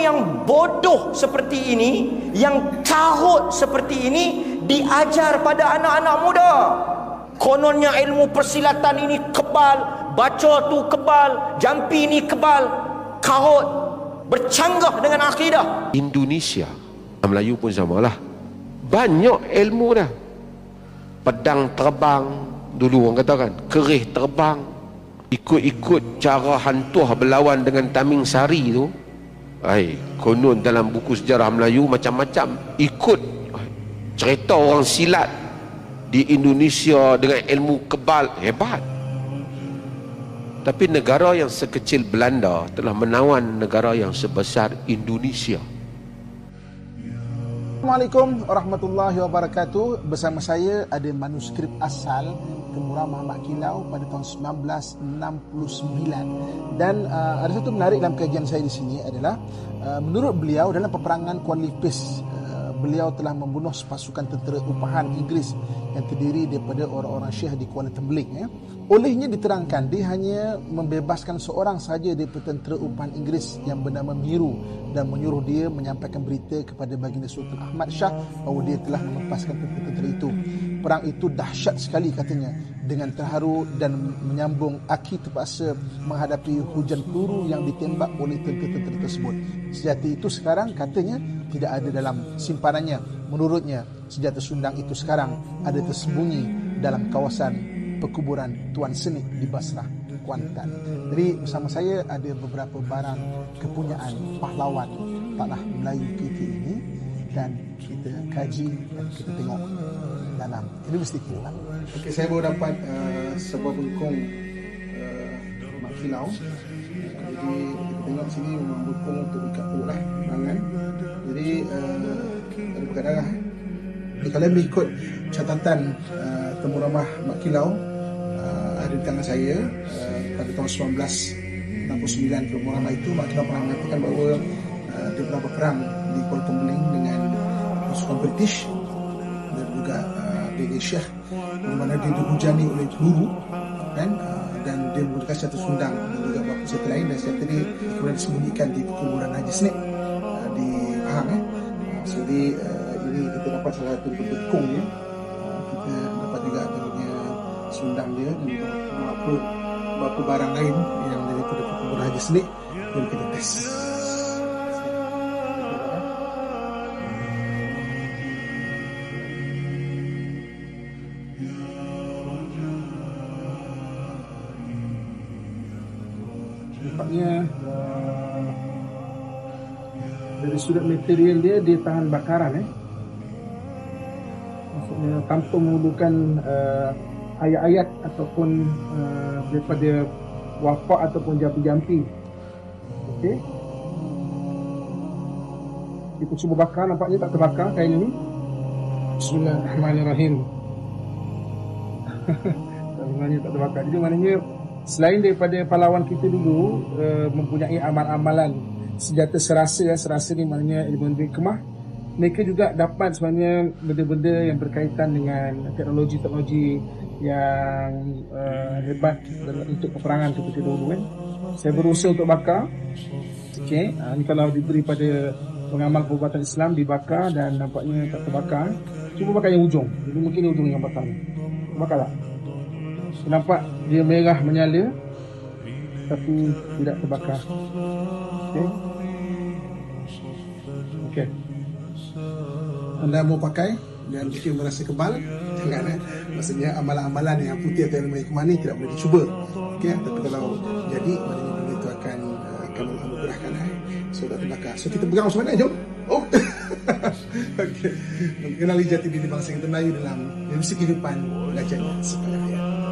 yang bodoh seperti ini, yang karut seperti ini diajar pada anak-anak muda. Kononnya ilmu persilatan ini kebal, baca tu kebal, jampi ni kebal, karut, bercanggah dengan akidah. Indonesia, Melayu pun samalah, banyak ilmu dah. Pedang terbang, dulu orang katakan kerih terbang, ikut-ikut cara hantuah berlawan dengan Taming Sari tu. Konon dalam buku sejarah Melayu macam-macam ikut cerita orang silat di Indonesia dengan ilmu kebal, hebat. Tapi negara yang sekecil Belanda telah menawan negara yang sebesar Indonesia. Assalamualaikum warahmatullahi wabarakatuh. Bersama saya ada manuskrip asal Temu Ramah Mak Kilau pada tahun 1969. Dan ada satu menarik dalam kajian saya di sini adalah menurut beliau dalam peperangan Kuala Lipis, beliau telah membunuh pasukan tentera upahan Inggeris yang terdiri daripada orang-orang Syekh di Kuala Tembeling. Olehnya diterangkan dia hanya membebaskan seorang sahaja daripada tentera upahan Inggeris yang bernama Miru dan menyuruh dia menyampaikan berita kepada baginda Sultan Ahmad Shah bahawa dia telah melepaskan tentera-tentera itu. Perang itu dahsyat sekali katanya, dengan terharu dan menyambung Aki terpaksa menghadapi hujan peluru yang ditembak oleh tentera-tentera tersebut. Senjata itu sekarang katanya tidak ada dalam simpanannya. Menurutnya senjata Sundang itu sekarang ada tersembunyi dalam kawasan perkuburan Tuan Senik di Basrah, Kuantan. Jadi bersama saya ada beberapa barang kepunyaan pahlawan tanah Melayu kita ini, dan kita kaji dan kita tengok dalam universiti kita. Okey, saya baru dapat sebuah bengkong Mak Kilau. Jadi kita tengok sini memang bengkong untuk ikat perut lah, tangan. Jadi ada berkadang kalau mengikut catatan Temu Ramah Mak Kilau ada di tangan saya pada tahun 1969. Temu Ramah itu Mak Kilau pernah mengatakan bahawa dia pernah berperang di Kuala Tembeling dengan pasukan British dan juga Brigadier Syekh, di mana dia dihujani oleh peluru dan dia menggunakan senjata Sundang dan juga beberapa senjata lain, dan senjata ini kemudian disembunyikan di perkuburan Haji Senik di Pahang. Jadi ini kita dapat salah satu bengkong dia. Kita dapat juga adanya Sundang dia dan beberapa barang lain yang daripada perkuburan Haji Senik yang kita test. Nampaknya dari sudut material dia tahan bakaran. Maksudnya tanpa memerlukan ayat-ayat ataupun daripada wafak ataupun jampi-jampi. Okey, kita cuba bakar, nampaknya tak terbakar kain ini. Bismillahirrahmanirrahim. Sebenarnya tak terbakar. Jadi maknanya selain daripada pahlawan kita dulu mempunyai amal-amalan senjata serasa ni maknanya ilmu hikmah, mereka juga dapat sebenarnya benda-benda yang berkaitan dengan teknologi-teknologi yang hebat untuk peperangan seperti dulu. Saya berusaha untuk bakar. Okey, ini kalau diberi pada pengamal perubatan Islam, dibakar dan nampaknya tak terbakar. Cuba bakar yang ujung. Jadi mungkin ujung yang bakar. Bakarlah. Nampak dia merah menyala tapi tidak terbakar. Okey. Okey. Anda mau pakai dan kita merasa kebal, jangan maksudnya amalan-amalan yang putih atau ilmu hikmah ni tidak boleh dicuba. Okey, tapi kalau jadi maknanya benda itu akan anugerahkan. So dah terbakar. So kita pegang macam mana, jom. Oh. Okey. Mengenali jati diri bangsa kita Melayu dalam universiti kehidupan belajar sekolah.